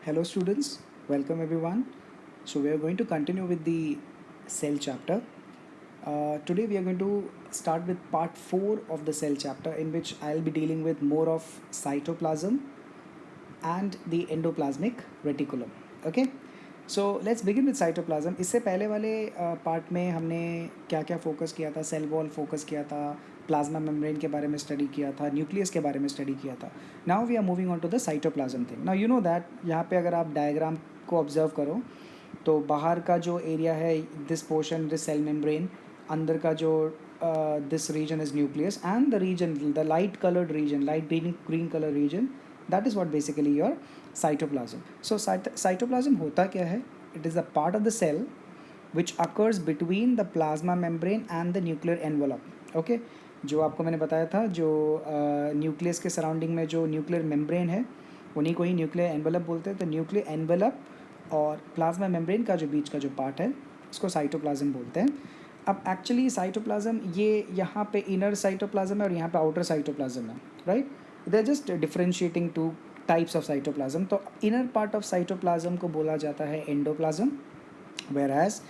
Hello students, welcome everyone. So we are going to continue with the cell chapter. Today we are going to start with part 4 of the cell chapter, in which I'll be dealing with more of cytoplasm and the endoplasmic reticulum. Okay, so let's begin with cytoplasm. इससे पहले वाले part में हमने क्या क्या focus किया था, cell wall focus किया था, प्लाज्मा मेम्ब्रेन के बारे में स्टडी किया था, न्यूक्लियस के बारे में स्टडी किया था. Now we are moving on to the cytoplasm thing. Now you know that यहाँ पे अगर आप डायग्राम को ऑब्जर्व करो तो बाहर का जो एरिया है, this portion, this cell membrane, अंदर का जो this region is nucleus, and the region, the light coloured region, light green colour region, that is what basically your cytoplasm. So cytoplasm होता क्या है? It is a part of the cell which occurs between the plasma membrane and the nuclear envelope. Okay, जो आपको मैंने बताया था, जो nucleus के सराउंडिंग में जो न्यूक्लियर मेम्ब्रेन है उन्हीं को ही न्यूक्लियर एनवेलप बोलते हैं. तो न्यूक्लियर एनवेलप और प्लाज्मा मेम्ब्रेन का जो बीच का जो पार्ट है उसको साइटोप्लाज्म बोलते हैं. अब एक्चुअली साइटोप्लाज्म ये यहाँ पे इनर साइटोप्लाज्म है और यहाँ पे आउटर साइटोप्लाज्म है, right? They are just differentiating two types of cytoplasm. तो इनर पार्ट ऑफ साइटोप्लाज्म को बोला जाता है endoplasm, whereas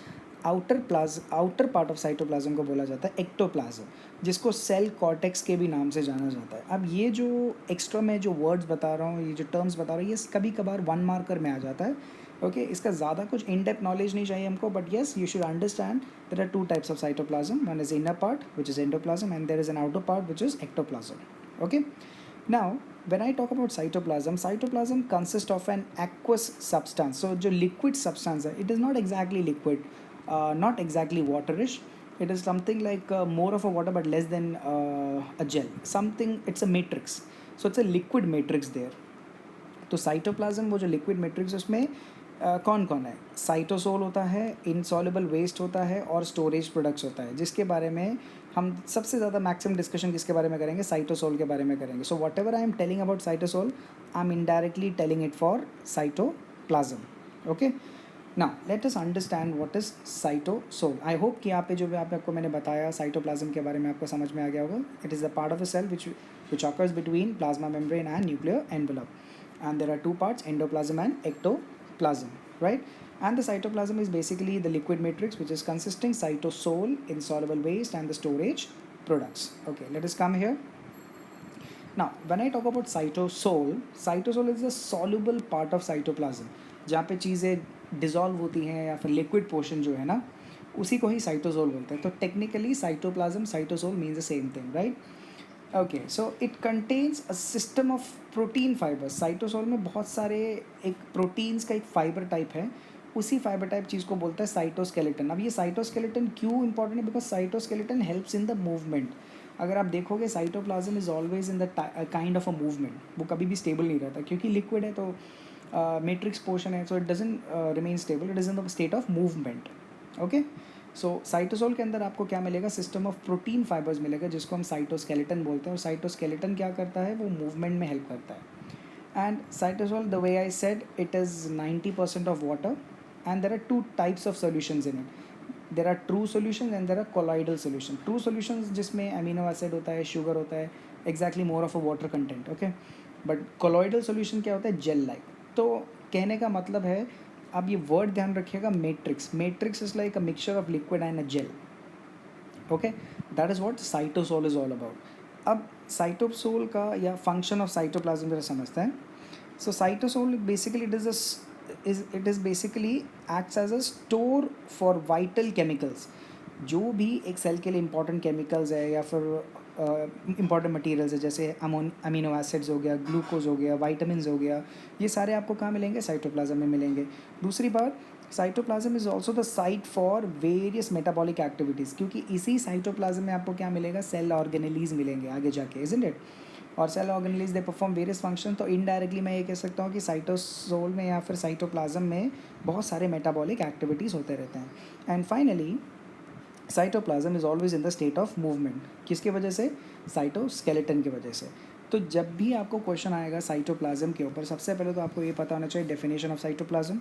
outer part of cytoplasm को बोला जाता है एक्टोप्लाज्म, जिसको सेल कॉर्टेक्स के भी नाम से जाना जाता है. अब ये जो एक्स्ट्रा मैं जो वर्ड्स बता रहा हूँ, ये जो टर्म्स बता रहा हूँ, ये कभी कभार 1 मार्कर में आ जाता है. ओके, इसका ज़्यादा कुछ इन डेप्थ नॉलेज नहीं चाहिए हमको, but yes you should understand there are 2 types of cytoplasm. One is inner part which is endoplasm, and there is an outer part which is ectoplasm. Okay, now when I talk about cytoplasm consists of an aqueous substance. So जो liquid substance है, it is not exactly liquid, not exactly waterish. It is something like more of a water but less than a gel, something. It's a matrix, so it's a liquid matrix there. तो cytoplasm वो जो liquid matrix उसमें कौन कौन है? Cytosol होता है, insoluble waste होता है और स्टोरेज प्रोडक्ट्स होता है, जिसके बारे में हम सबसे ज़्यादा मैक्सिमम डिस्कशन किसके बारे में करेंगे? साइटोसोल के बारे में करेंगे. So what ever I am telling about cytosol, I am indirectly telling it for cytoplasm. Okay, now let us understand what is cytosol. I hope कि यहाँ पे जो भी आपको मैंने बताया साइटोप्लाज्म के बारे में आपको समझ में आ गया होगा. It is the part of the cell which occurs between plasma membrane and nuclear envelope, and there are 2 parts, endoplasm and ectoplasm, right? And the cytoplasm is basically the liquid matrix which is consisting cytosol, insoluble waste, and the storage products. Okay, let us come here. Now when I talk about cytosol is the soluble part of cytoplasm, जहाँ पे चीज़ें dissolve होती हैं या फिर liquid portion जो है ना, उसी को ही साइटोसोल बोलते हैं. तो technically cytoplasm cytosol means the same thing, right? Okay, so it contains a system of protein fibres. Cytosol में बहुत सारे एक प्रोटीन्स का एक फाइबर टाइप है, उसी फाइबर टाइप चीज़ को बोलता है साइटोस्केलेटन. अब ये साइटोस्केलेटन क्यों इंपॉर्टेंट है? Because cytoskeleton helps in the movement. अगर आप देखोगे cytoplasm is always in the kind of a movement. वो कभी भी स्टेबल नहीं रहता क्योंकि लिक्विड है, तो मैट्रिक्स पोर्शन है, so it doesn't remain stable, it is in the state of movement. Okay, so cytosol के अंदर आपको क्या मिलेगा? सिस्टम ऑफ प्रोटीन फाइबर्स मिलेगा, जिसको हम साइटोस्केलेटन बोलते हैं. और साइटोस्केलेटन क्या करता है? वो मूवमेंट में हेल्प करता है. And cytosol, the way I said, it is 90% of water, and there are 2 types of solutions in it. There are true solution and there are colloidal solution. True solution जिसमें amino acid होता है, sugar होता है, exactly more of a water content. Okay, but colloidal solution क्या होता है? Gel like. तो कहने का मतलब है, अब ये वर्ड ध्यान रखिएगा, matrix is like a mixture of liquid and a gel. Okay, that is what cytosol is all about. अब साइटोसोल का या फंक्शन ऑफ साइटोप्लाज्म जरा समझते हैं. So cytosol basically it is basically acts as a store for vital chemicals. जो भी एक cell के लिए इंपॉर्टेंट केमिकल्स है या फिर इंपॉर्टेंट मटेरियल्स है, जैसे अमीनो एसिड्स हो गया, ग्लूकोज हो गया, वाइटामिन हो गया, ये सारे आपको कहाँ मिलेंगे? साइटोप्लाज्म में मिलेंगे. दूसरी बात, cytoplasm is also the site for various metabolic activities, क्योंकि इसी साइटोप्लाज्म में आपको क्या मिलेगा? सेल ऑर्गेनेलीज मिलेंगे आगे जाके, इजंट इट? और cell organelles they perform various function. तो इनडायरेक्टली मैं ये कह सकता हूँ कि साइटोसोल में या फिर साइटोप्लाज्म में बहुत सारे मेटाबॉलिक एक्टिविटीज़ होते रहते हैं. And finally cytoplasm is always in the state of movement. किसके वजह से? साइटोस्केलेटन की वजह से. तो जब भी आपको क्वेश्चन आएगा साइटोप्लाज्म के ऊपर, सबसे पहले तो आपको ये पता होना चाहिए डेफिनेशन ऑफ साइटोप्लाज्म,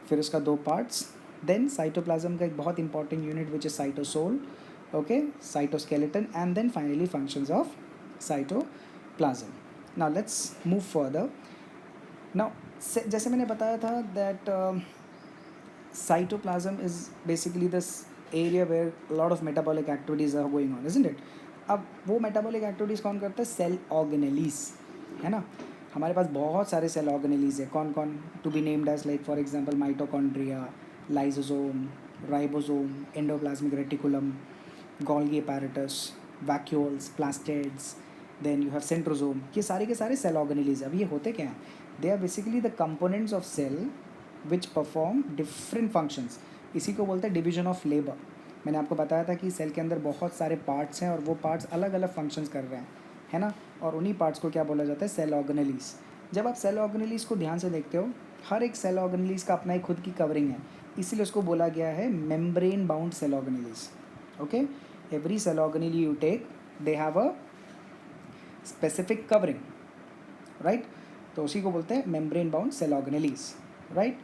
फिर उसका 2 पार्ट्स, देन साइटोप्लाज्म का एक बहुत important unit which is cytosol, okay, cytoskeleton, and then finally functions of cytoplasm. Now let's move further. Now जैसे मैंने बताया था that cytoplasm is basically this area where a lot of metabolic activities are going on, isn't it? अब वो metabolic activities कौन करता है? Cell organelles, है ना. हमारे पास बहुत सारे सेल ऑर्गेनेलीज है. कौन कौन? To be named as like for example mitochondria, lysosome, ribosome, endoplasmic reticulum, Golgi apparatus, vacuoles, plastids, then you have centrosome. ये सारे के सारे सेल ऑर्गेनेलीज. अब ये होते क्या हैं? They are basically the components of cell which perform different functions. इसी को बोलते हैं डिवीजन ऑफ लेबर. मैंने आपको बताया था कि सेल के अंदर बहुत सारे पार्ट्स हैं और वो पार्ट्स अलग अलग फंक्शंस कर रहे हैं, है ना. और उन्हीं पार्ट्स को क्या बोला जाता है? Cell organelles. जब आप सेल ऑर्गेनेलीज को ध्यान से देखते हो, हर एक सेल ऑर्गेनेलीज का अपना एक खुद की कवरिंग है, इसीलिए उसको बोला गया है membrane bound cell organelles. Okay, every cell organelle you take, they have a specific covering, right. तो उसी को बोलते हैं membrane bound cell organelles, right.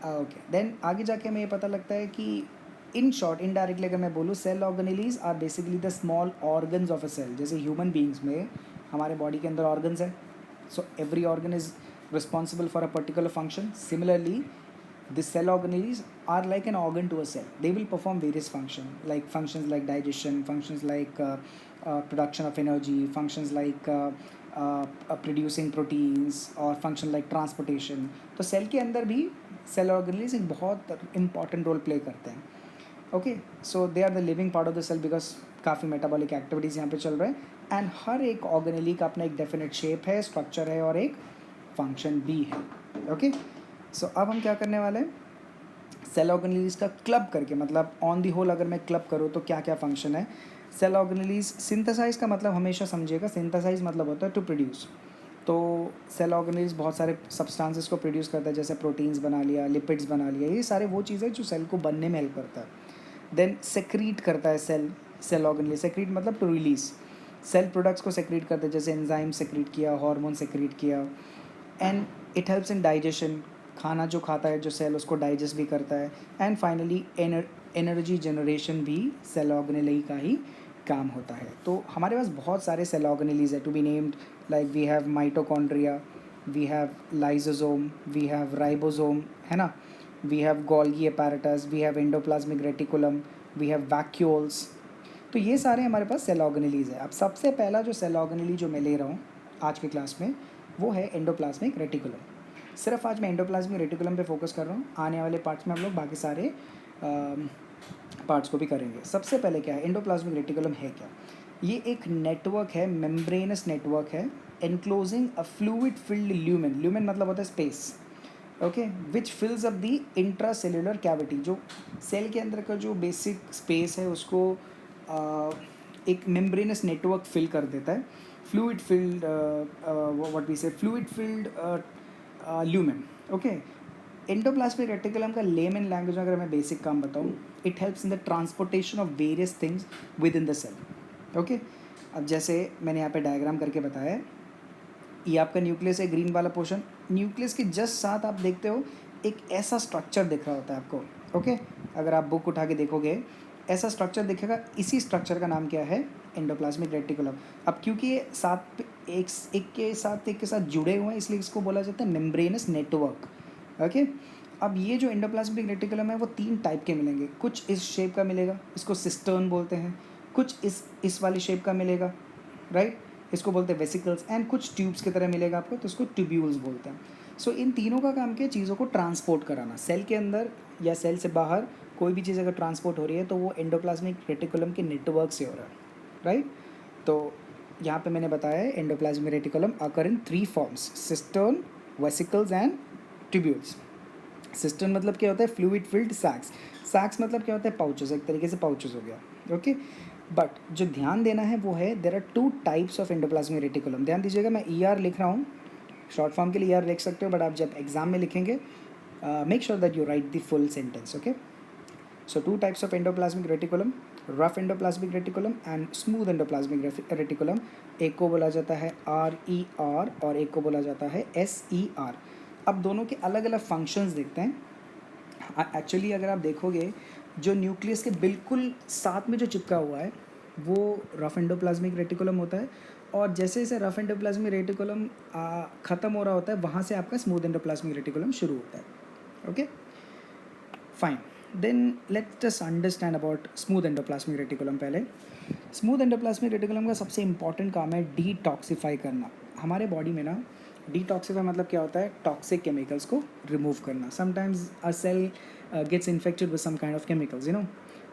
Okay, then आगे जाके हमें ये पता लगता है कि इन शॉर्ट, इनडायरेक्टली अगर मैं बोलूँ, cell organelles are basically the small organs of a cell. जैसे ह्यूमन बींग्स में हमारे बॉडी के अंदर ऑर्गन्स है, so every organ is responsible for a particular function. Similarly the cell organelles are like an organ to a cell. They will perform various functions like digestion, functions like production of energy, functions like producing proteins, और function like transportation. तो cell के अंदर भी cell organelles एक बहुत important role play करते हैं. Okay, so they are the living part of the cell because काफ़ी मेटाबॉलिक एक्टिविटीज़ यहाँ पे चल रहे हैं. एंड हर एक ऑर्गेनेली का अपना एक डेफिनेट शेप है, स्ट्रक्चर है और एक फंक्शन भी है. ओके, सो अब हम क्या करने वाले हैं? सेल ऑर्गेनेलीज का क्लब करके, मतलब ऑन दी होल अगर मैं क्लब करूँ तो क्या क्या फंक्शन है. सेल ऑर्गेनेलीज सिंथेसाइज का मतलब हमेशा समझिएगा, सिंथेसाइज मतलब होता है टू प्रोड्यूस. तो सेल ऑर्गेनेलीज बहुत सारे सब्सटेंसेस को प्रोड्यूस करता है, जैसे प्रोटीन्स बना लिया, लिपिड्स बना लिया. ये सारे वो चीज़ें जो सेल को बनने में हेल्प करता है. देन सेक्रीट करता है सेल ऑर्गेनेलीज. सेक्रीट मतलब टू रिलीज. सेल प्रोडक्ट्स को सेक्रीट करते हैं, जैसे एंजाइम सेक्रीट किया, हार्मोन सेक्रीट किया. And it helps in digestion. खाना जो खाता है जो सेल, उसको डाइजेस्ट भी करता है. एंड फाइनली एनर्जी जनरेशन भी सेल ऑर्गेनेली का ही काम होता है. तो हमारे पास बहुत सारे सेल ऑर्गेनेलीज है to be named like we have mitochondria, we have lysosome, we have ribosome, है ना. We have Golgi apparatus, we have endoplasmic reticulum, we have vacuoles. तो ये सारे हमारे पास सेल ऑर्गेनेलीज है. अब सबसे पहला जो सेल ऑर्गेनेली जो मैं ले रहा हूँ आज के क्लास में, वो है एंडोप्लाज्मिक रेटिकुलम. सिर्फ आज मैं एंडोप्लाज्मिक रेटिकुलम पे फोकस कर रहा हूँ. आने वाले पार्ट्स में हम लोग बाकी सारे पार्ट्स को भी करेंगे. सबसे पहले क्या है एंडोप्लाज्मिक रेटिकुलम? है क्या? ये एक नेटवर्क है, मेम्ब्रेनस नेटवर्क है, एनक्लोजिंग अ फ्लूइड फिल्ड ल्यूमेन. ल्यूमेन मतलब होता है space. Okay, which फिल्स up the intra cellular cavity. जो सेल के अंदर का जो बेसिक स्पेस है उसको एक मेम्ब्रेनस नेटवर्क फिल कर देता है. Fluid filled, what we say, fluid filled lumen. Okay, endoplasmic reticulum का लेमन लैंग्वेज में अगर मैं बेसिक काम बताऊँ, it helps in the transportation of various things within the cell. Okay, अब जैसे मैंने यहाँ पे डायग्राम करके बताया है, ये आपका न्यूक्लियस है, ग्रीन वाला पोर्शन. न्यूक्लियस के जस्ट साथ आप देखते हो एक ऐसा स्ट्रक्चर दिख रहा होता है आपको. ओके, अगर आप बुक उठा के देखोगे ऐसा स्ट्रक्चर दिखेगा. इसी स्ट्रक्चर का नाम क्या है? Endoplasmic reticulum. अब क्योंकि ये साथ एक के साथ जुड़े हुए हैं, इसलिए इसको बोला जाता है मेम्ब्रेनस नेटवर्क. ओके, अब ये जो एंडोप्लाज्मिक रेटिकुलम है वो 3 टाइप के मिलेंगे. कुछ इस शेप का मिलेगा, इसको सिस्टर्न बोलते हैं. कुछ इस वाली शेप का मिलेगा, राइट, इसको बोलते हैं वेसिकल्स. एंड कुछ ट्यूब्स की तरह मिलेगा आपको, तो इसको ट्यूब्यूल्स बोलते हैं. सो इन तीनों का काम क्या है? चीज़ों को ट्रांसपोर्ट कराना. सेल के अंदर या सेल से बाहर कोई भी चीज़ अगर ट्रांसपोर्ट हो रही है तो वो एंडोप्लाज्मिक रेटिकुलम के नेटवर्क से हो रहा है, राइट. तो यहाँ पे मैंने बताया है endoplasmic reticulum occur in 3 forms: cistern, vesicles and tubules. Cistern मतलब क्या होता है? Fluid field सैक्स. सैक्स मतलब क्या होता है? पाउचेस. एक तरीके से पाउचेस हो गया. ओके, बट जो ध्यान देना है वो है there are 2 types of endoplasmic reticulum. ध्यान दीजिएगा, मैं ER लिख रहा हूँ, शॉर्ट फॉर्म के लिए ER लिख सकते हो, बट आप जब एग्जाम में लिखेंगे make sure that you right the full sentence. Okay, so 2 types of endoplasmic reticulum, rough endoplasmic reticulum and smooth endoplasmic reticulum. एक को बोला जाता है RER और एक को बोला जाता है SER. अब दोनों के अलग अलग फंक्शंस देखते हैं. एक्चुअली अगर आप देखोगे, जो न्यूक्लियस के बिल्कुल साथ में जो चिपका हुआ है वो रफ एंडोप्लाज्मिक रेटिकुलम होता है, और जैसे जैसे रफ एंडोप्लाज्मिक रेटिकुलम ख़त्म हो रहा होता है, वहाँ से आपका स्मूथ एंडोप्लाज्मिक रेटिकुलम शुरू होता है. Okay, fine. Then let's just understand about smooth endoplasmic reticulum. पहले स्मूथ एंडोप्लाज्मिक रेटिकुलम का सबसे इंपॉर्टेंट काम है डिटॉक्सिफाई करना. हमारे बॉडी में ना डिटॉक्सिफाई मतलब क्या होता है, टॉक्सिक केमिकल्स को रिमूव करना. Sometimes a cell gets infected with some kind of chemicals, you know.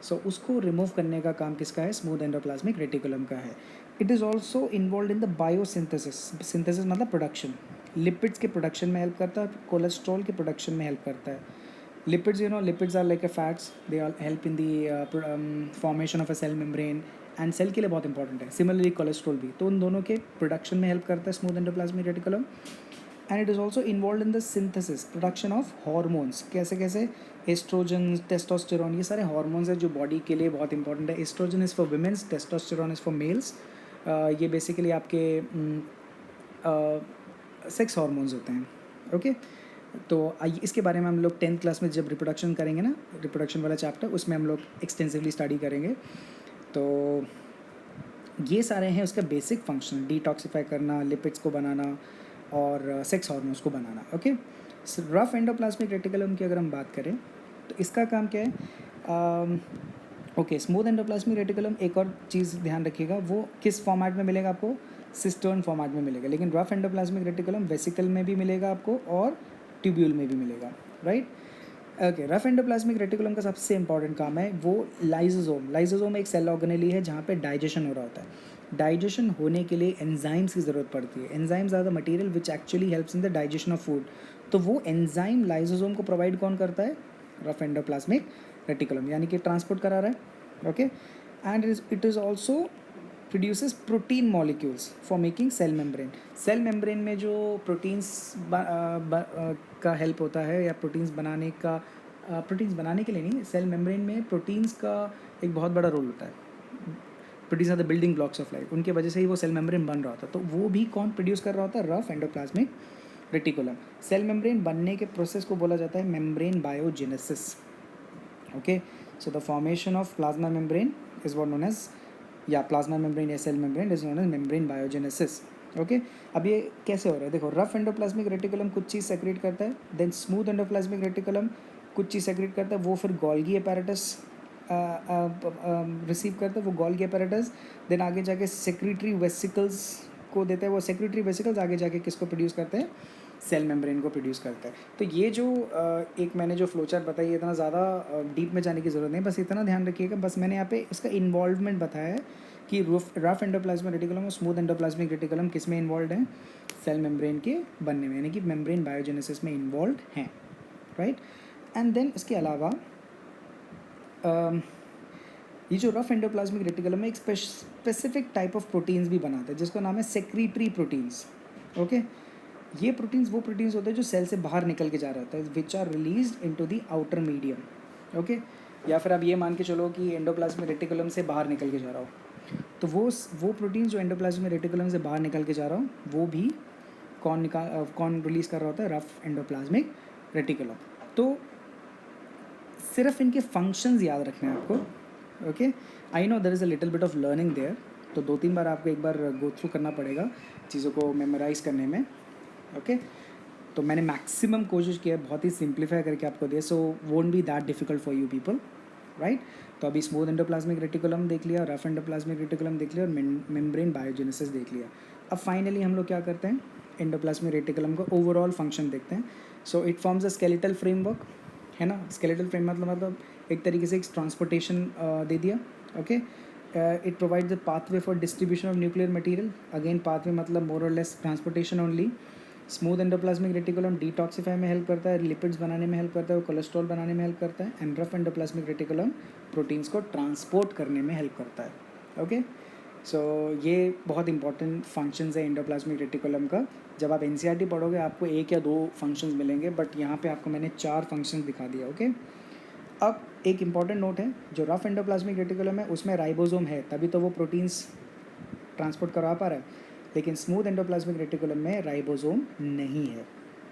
सो उसको रिमूव करने का काम किसका है, स्मूथ एंडोप्लाज्मिक रेटिकुलम का है. It is also involve in the biosynthesis. Synthesis मतलब प्रोडक्शन. लिपिड्स के प्रोडक्शन में हेल्प करता है, कोलेस्ट्रॉल के प्रोडक्शन में हेल्प करता है. Lipids, you know, lipids are like a fats. They all help in the formation of a cell membrane. And cell के लिए बहुत इंपॉर्टेंट है. सिमिलरली कोलेस्ट्रॉल भी, तो उन दोनों के प्रोडक्शन में हेल्प करता है smooth endoplasmic reticulum. And it is also involve in the synthesis, production of hormones. कैसे कैसे, एस्ट्रोजन, टेस्टोस्टेरोन, ये सारे हॉर्मोन्स हैं जो बॉडी के लिए बहुत इंपॉर्टेंट है. Estrogen is for womens, testosterone is for males. ये बेसिकली आपके सेक्स हॉर्मोन्स होते हैं. ओके, तो इसके बारे में हम लोग 10th क्लास में जब रिप्रोडक्शन करेंगे ना, रिप्रोडक्शन वाला चैप्टर, उसमें हम लोग एक्सटेंसिवली स्टडी करेंगे. तो ये सारे हैं उसका बेसिक फंक्शन, डिटॉक्सिफाई करना, लिपिड्स को बनाना और सेक्स हार्मोन्स को बनाना. ओके, रफ एंडोप्लाज्मिक रेटिकुलम की अगर हम बात करें तो इसका काम क्या है. ओके, स्मूथ एंडोप्लाज्मिक रेटिकुलम, एक और चीज़ ध्यान रखिएगा, वो किस फॉर्मेट में मिलेगा आपको, सिस्टर्न फॉर्मेट में मिलेगा. लेकिन रफ एंडोप्लाज्मिक रेटिकुलम वेसिकल में भी मिलेगा आपको और ट्यूब्यूल में भी मिलेगा. Right. Okay, rough endoplasmic reticulum का सबसे इंपॉर्टेंट काम है वो लाइसोसोम. लाइसोसोम एक सेल ऑर्गेनेली है जहाँ पे डाइजेशन हो रहा होता है. डाइजेशन होने के लिए एंजाइम्स की ज़रूरत पड़ती है. Enzymes are the material which actually helps in the digestion of food. तो वो एंजाइम लाइसोसोम को प्रोवाइड कौन करता है, रफ एंडोप्लाज्मिक रेटिकुलम, यानी कि ट्रांसपोर्ट करा रहा है. Okay, and it is also produces protein molecules for making cell membrane. Cell membrane में जो प्रोटीन्स का हेल्प होता है, या प्रोटीन्स बनाने का, प्रोटीन्स बनाने के लिए नहीं, सेल मेम्ब्रेन में प्रोटीन्स का एक बहुत बड़ा रोल होता है. Proteins are the building blocks of life. उनके वजह से ही वो सेल मेम्ब्रेन बन रहा होता है. तो वो भी कौन प्रोड्यूस कर रहा होता है, rough endoplasmic reticulum. Cell membrane बनने के प्रोसेस को बोला जाता है membrane biogenesis. Okay, so the formation of plasma membrane is what known as, या प्लाज्मा मेम्ब्रेन या cell membrane is known as membrane biogenesis. Okay, अब ये कैसे हो रहा है, देखो, रफ एंडोप्लाज्मिक रेटिकुलम कुछ चीज़ सेक्रेट करता है, देन स्मूथ एंडोप्लाज्मिक रेटिकुलम कुछ चीज़ सेक्रेट करता है, वो फिर गोल्गी अपैरेटस रिसीव करता है, वो गोल्गी अपैरेटस देन आगे जाके सेक्रेटरी वेसिकल्स को देता है. वो सेक्रेटरी वेसिकल्स आगे जाके किसको प्रोड्यूस करते हैं, सेल मेम्ब्रेन को प्रोड्यूस करता है. तो ये जो एक मैंने जो फ्लोचार्ट बताई, इतना ज़्यादा डीप में जाने की ज़रूरत नहीं, बस इतना ध्यान रखिएगा. बस मैंने यहाँ पे इसका इन्वॉल्वमेंट बताया है कि रफ एंडोप्लाज्मिक रेटिकुलम और स्मूथ एंडोप्लाज्मिक रेटिकुलम किस में इन्वॉल्व हैं, सेल मेम्ब्रेन के बनने में, यानी कि मेम्ब्रेन बायोजेनेसिस में इन्वॉल्व हैं. राइट. एंड देन इसके अलावा ये जो रफ एंडोप्लाज्मिक रेटिकुलम में एक स्पेसिफिक टाइप ऑफ प्रोटीन्स भी बनाता है जिसका नाम है सेक्रीटरी प्रोटीन्स. ओके, ये प्रोटीन्स वो प्रोटीन्स होते हैं जो सेल से बाहर निकल के जा रहा होता है, which are release into the outer medium. Okay, या फिर आप ये मान के चलो कि एंडोप्लाज्मिक रेटिकुलम से बाहर निकल के जा रहा हो, तो वो प्रोटीन्स जो एंडोप्लाज्मिक रेटिकुलम से बाहर निकल के जा रहा हो, वो भी कौन रिलीज़ कर रहा होता है, रफ एंडोप्लाज्मिक रेटिकुलम. तो सिर्फ इनके फंक्शंस याद रखने हैं आपको. Okay, I know there is a little bit of learning there, तो 2-3 बार आपको एक बार गो थ्रू करना पड़ेगा चीज़ों को मेमोराइज़ करने में. ओके, तो मैंने मैक्सिमम कोशिश किया, बहुत ही सिंप्लीफाई करके आपको दिया, so won't be that difficult for you people. Right. तो अभी स्मूथ एंडोप्लाज्मिक रेटिकुलम देख लिया, रफ एंडोप्लाज्मिक रेटिकुलम देख लिया और मेम्ब्रेन बायोजेनेसिस देख लिया. अब फाइनली हम लोग क्या करते हैं, एंडोप्लाज्मिक रेटिकुलम का ओवरऑल फंक्शन देखते हैं. So it forms a skeletal framework, है ना. स्केलेटल फ्रेम मतलब एक तरीके से एक ट्रांसपोर्टेशन दे दिया. Okay, it provide the pathway for distribution of nuclear material. Again pathway मतलब मोर और less transportation only. Smooth endoplasmic reticulum detoxify में हेल्प करता है, लिपिड्स बनाने में हेल्प करता है, कोलेस्ट्रॉल बनाने में हेल्प करता है. And rough endoplasmic reticulum proteins को ट्रांसपोर्ट करने में हेल्प करता है. ओके, सो ये बहुत इंपॉर्टेंट फंक्शंस है एंडोप्लाज्मिक रेटिकुलम का. जब आप एनसीईआरटी पढ़ोगे आपको 1 या 2 फंक्शंस मिलेंगे, बट यहाँ पे आपको मैंने 4 फंक्शंस दिखा दिया. ओके, अब एक इंपॉर्टेंट नोट है, जो रफ एंडोप्लाज्मिक रेटिकुलम है उसमें राइबोसोम है, तभी तो वो प्रोटीन्स ट्रांसपोर्ट करवा पा रहा है. लेकिन स्मूथ एंडोप्लाज्मिक रेटिकुलम में राइबोसोम नहीं है.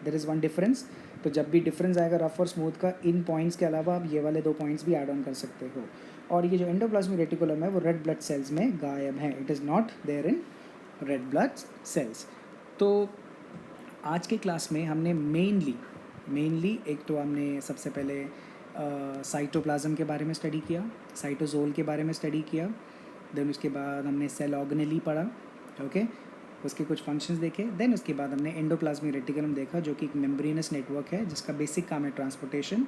There is one difference. तो जब भी डिफरेंस आएगा रफ और स्मूथ का, इन पॉइंट्स के अलावा आप ये वाले 2 पॉइंट्स भी ऐड ऑन कर सकते हो. और ये जो एंडोप्लाज्मिक रेटिकुलम है वो रेड ब्लड सेल्स में गायब है. It is not there in red blood cells. तो आज के क्लास में हमने मेनली एक तो हमने सबसे पहले साइटोप्लाज्म के बारे में स्टडी किया, साइटोजोल के बारे में स्टडी किया, देन उसके बाद हमने सेल ऑर्गेनेली पढ़ा, ओके, उसके कुछ फंक्शंस देखे। देन उसके बाद हमने एंडोप्लाज्मिक रेटिकुलम देखा, जो कि एक मेम्ब्रेनस नेटवर्क है जिसका बेसिक काम है ट्रांसपोर्टेशन।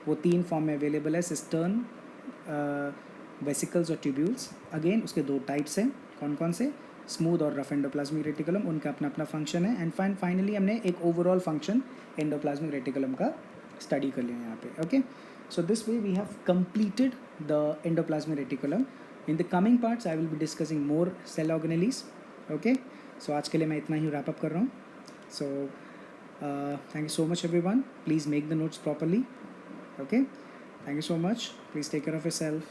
वो 3 फॉर्म में अवेलेबल है, सिस्टर्न, वेसिकल्स और ट्यूब्यूल्स। अगेन उसके 2 टाइप्स हैं, कौन कौन से, स्मूथ और रफ एंडोप्लाज्मिक रेटिकुलम, उनका अपना अपना फंक्शन है। एंड फाइनली हमने एक ओवरऑल फंक्शन एंडोप्लाज्मिक रेटिकुलम का स्टडी कर लिया यहाँ पे, okay. So this way we have completed the endoplasmic reticulum. In the coming parts I will be discussing more cell organelles. Okay, so आज के लिए मैं इतना ही wrap up कर रहा हूँ. So thank you so much everyone. Please make the notes properly. Okay, thank you so much. Please take care of yourself.